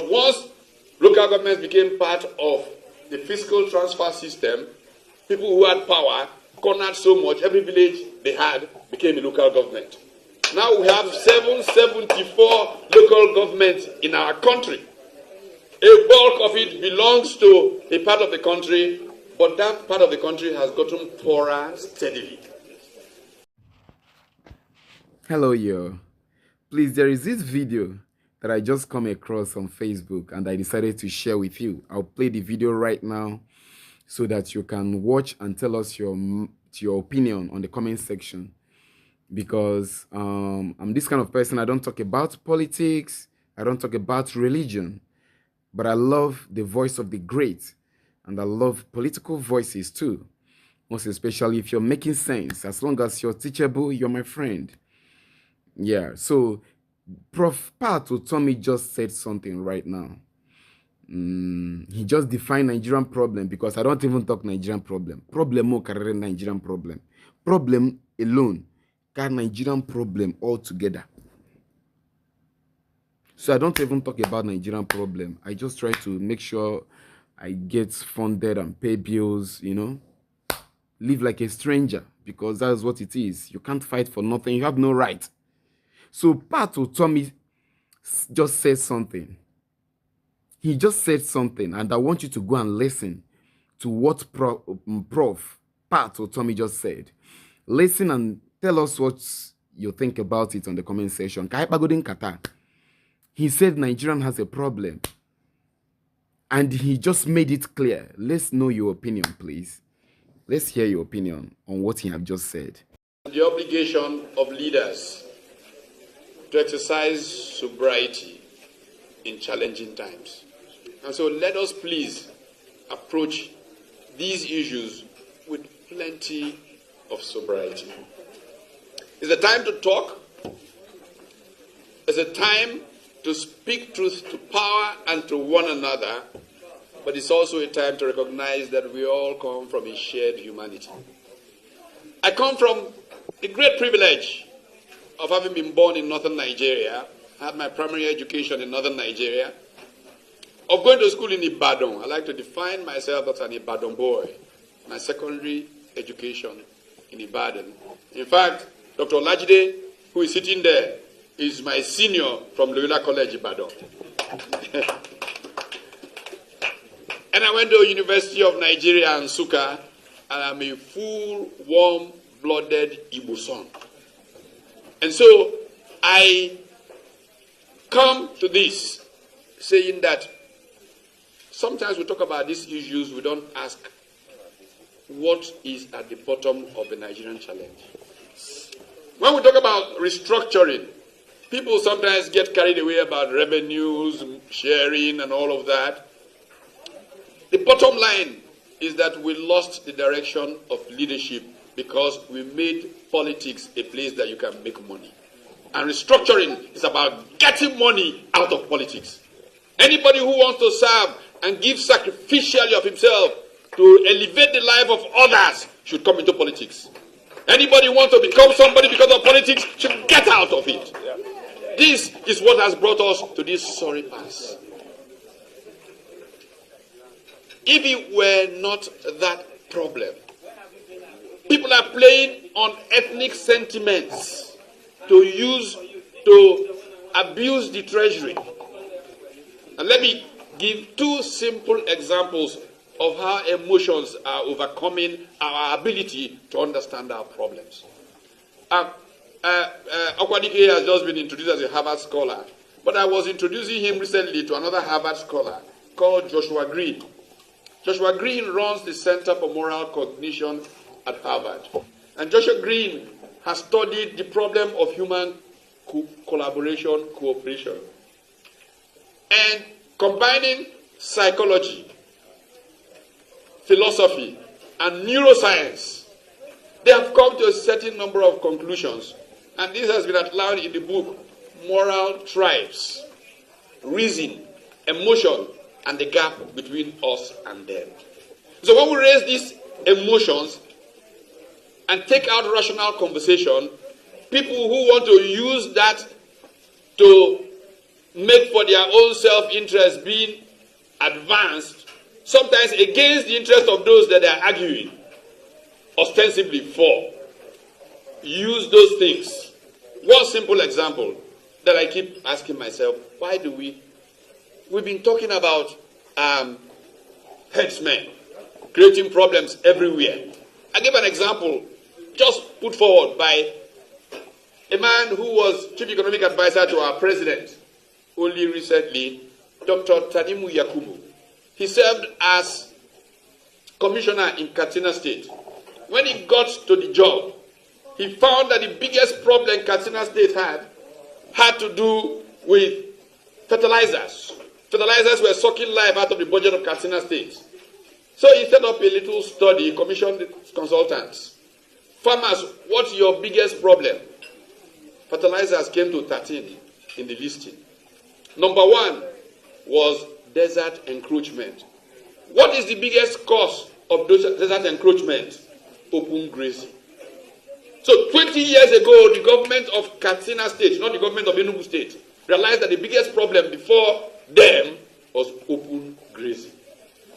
But once local governments became part of the fiscal transfer system, people who had power cornered so much, every village they had became a local government. Now we have 774 local governments in our country. A bulk of it belongs to a part of the country, but that part of the country has gotten poorer steadily. Hello, yo. Please, there is this video that I just come across on Facebook and I decided to share with you. I'll play the video right now so that you can watch and tell us your opinion on the comment section. Because I'm this kind of person. I don't talk about politics. I don't talk about religion. But I love the voice of the great. And I love political voices too. Most especially if you're making sense. As long as you're teachable, you're my friend. Yeah, so Prof Pat Utomi just said something right now. He just defined Nigerian problem because I don't even talk Nigerian problem. Problemo carry Nigerian problem. Problem alone carry Nigerian problem altogether. So I don't even talk about Nigerian problem. I just try to make sure I get funded and pay bills, you know. Live like a stranger because that's what it is. You can't fight for nothing. You have no right. So Pat Utomi just said something. He just said something, and I want you to go and listen to what Prof Pat Utomi just said. Listen and tell us what you think about it on the comment section. He said Nigerian has a problem, and he just made it clear. Let's know your opinion, please. Let's hear your opinion on what he have just said. The obligation of leaders to exercise sobriety in challenging times. And so let us please approach these issues with plenty of sobriety. It's a time to talk. It's a time to speak truth to power and to one another. But it's also a time to recognize that we all come from a shared humanity. I come from a great privilege of having been born in northern Nigeria. I had my primary education in northern Nigeria. Of going to school in Ibadan. I like to define myself as an Ibadan boy. My secondary education in Ibadan. In fact, Dr. Olajide, who is sitting there, is my senior from Loyola College, Ibadan. And I went to University of Nigeria, Nsukka, and I'm a full, warm-blooded Igbo son. And so I come to this saying that sometimes we talk about these issues, we don't ask what is at the bottom of the Nigerian challenge. When we talk about restructuring, people sometimes get carried away about revenues, sharing, and all of that. The bottom line is that we lost the direction of leadership because we made politics a place that you can make money. And restructuring is about getting money out of politics. Anybody who wants to serve and give sacrificially of himself to elevate the life of others should come into politics. Anybody who wants to become somebody because of politics should get out of it. This is what has brought us to this sorry pass. If it were not that problem, people are playing on ethnic sentiments to abuse the treasury. And let me give two simple examples of how emotions are overcoming our ability to understand our problems. Okwadike has just been introduced as a Harvard scholar, but I was introducing him recently to another Harvard scholar called Joshua Green. Joshua Green runs the Center for Moral Cognition at Harvard. And Joshua Green has studied the problem of human collaboration, cooperation. And combining psychology, philosophy, and neuroscience, they have come to a certain number of conclusions. And this has been outlined in the book, Moral Tribes, Reason, Emotion, and the gap between us and them. So when we raise these emotions and take out rational conversation, people who want to use that to make for their own self-interest being advanced, sometimes against the interest of those that they are arguing ostensibly for. Use those things. One simple example that I keep asking myself, why do we've been talking about headsmen creating problems everywhere. I give an example just put forward by a man who was chief economic advisor to our president only recently, Dr. Tanimu Yakubu. He served as commissioner in Katsina State. When he got to the job, he found that the biggest problem Katsina State had to do with fertilizers. Fertilizers were sucking life out of the budget of Katsina State. So he set up a little study, commissioned consultants. Farmers, what's your biggest problem? Fertilizers came to 13 in the listing. Number 1 was desert encroachment. What is the biggest cause of desert encroachment? Open grazing. So 20 years ago, the government of Katsina State, not the government of Enugu State, realized that the biggest problem before them was open grazing.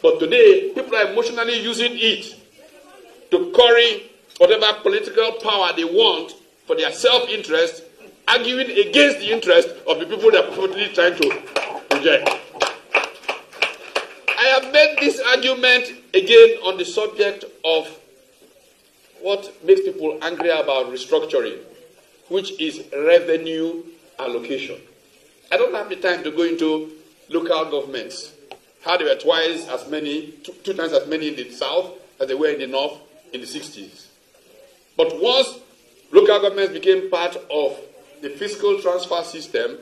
But today, people are emotionally using it to curry whatever political power they want for their self-interest, arguing against the interest of the people they are purportedly trying to reject. I have made this argument again on the subject of what makes people angry about restructuring, which is revenue allocation. I don't have the time to go into local governments, how they were twice as many, two times as many in the south as they were in the north in the 60s. But once local governments became part of the fiscal transfer system,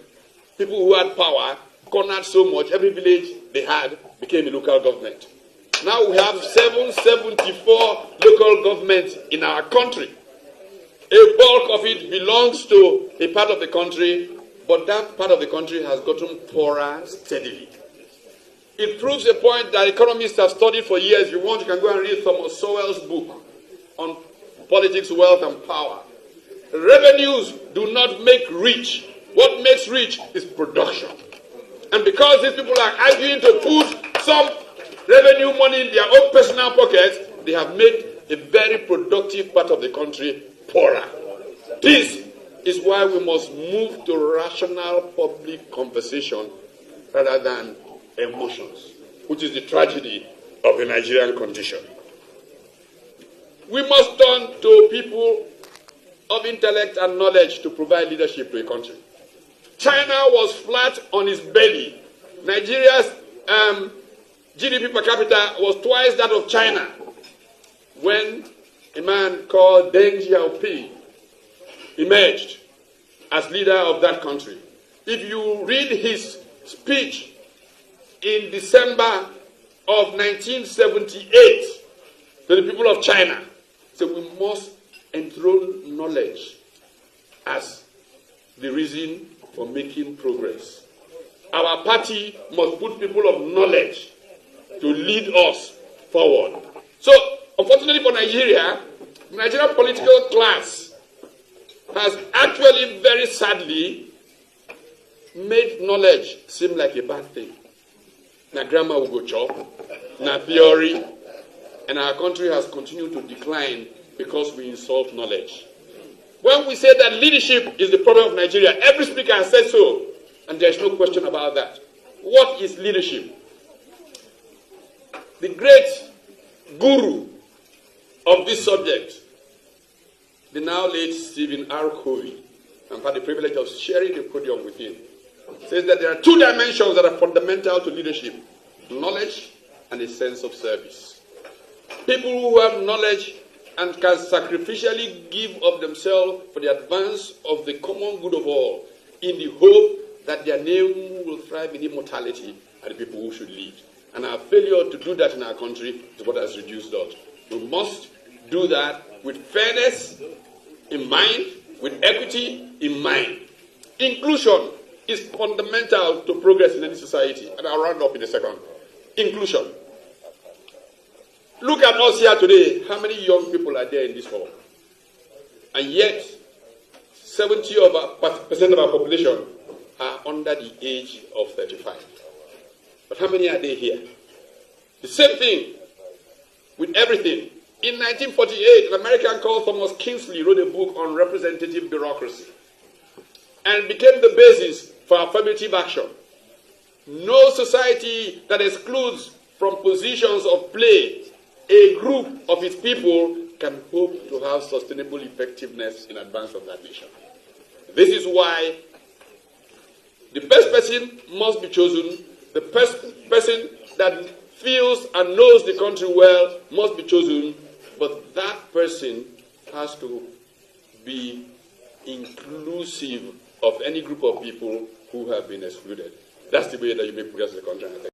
people who had power cornered so much, every village they had became a local government. Now we have 774 local governments in our country. A bulk of it belongs to a part of the country, but that part of the country has gotten poorer steadily. It proves a point that economists have studied for years. If you want, you can go and read Thomas Sowell's book on politics, wealth, and power. Revenues do not make rich. What makes rich is production. And because these people are arguing to put some revenue money in their own personal pockets, they have made a very productive part of the country poorer. This is why we must move to rational public conversation rather than emotions, which is the tragedy of the Nigerian condition. We must turn to people of intellect and knowledge to provide leadership to a country. China was flat on its belly. Nigeria's GDP per capita was twice that of China when a man called Deng Xiaoping emerged as leader of that country. If you read his speech in December of 1978 to the people of China, so we must enthrone knowledge as the reason for making progress. Our party must put people of knowledge to lead us forward. So, unfortunately for Nigeria, the Nigerian political class has actually very sadly made knowledge seem like a bad thing. Now grammar will go chop, now theory, and our country has continued to decline because we insult knowledge. When we say that leadership is the problem of Nigeria, every speaker has said so, and there's no question about that. What is leadership? The great guru of this subject, the now late Stephen R. Covey, I've had the privilege of sharing the podium with him, says that there are two dimensions that are fundamental to leadership: knowledge and a sense of service. People who have knowledge and can sacrificially give of themselves for the advance of the common good of all, in the hope that their name will thrive in immortality, are the people who should lead. And our failure to do that in our country is what has reduced us. We must do that with fairness in mind, with equity in mind. Inclusion is fundamental to progress in any society. And I'll round up in a second. Inclusion. Look at us here today. How many young people are there in this hall? And yet, 70% of our population are under the age of 35. But how many are they here? The same thing with everything. In 1948, an American called Thomas Kingsley wrote a book on representative bureaucracy and became the basis for affirmative action. No society that excludes from positions of play a group of its people can hope to have sustainable effectiveness in advance of that nation. This is why the best person must be chosen. The person that feels and knows the country well must be chosen, but that person has to be inclusive of any group of people who have been excluded. That's the way that you make progress in the country.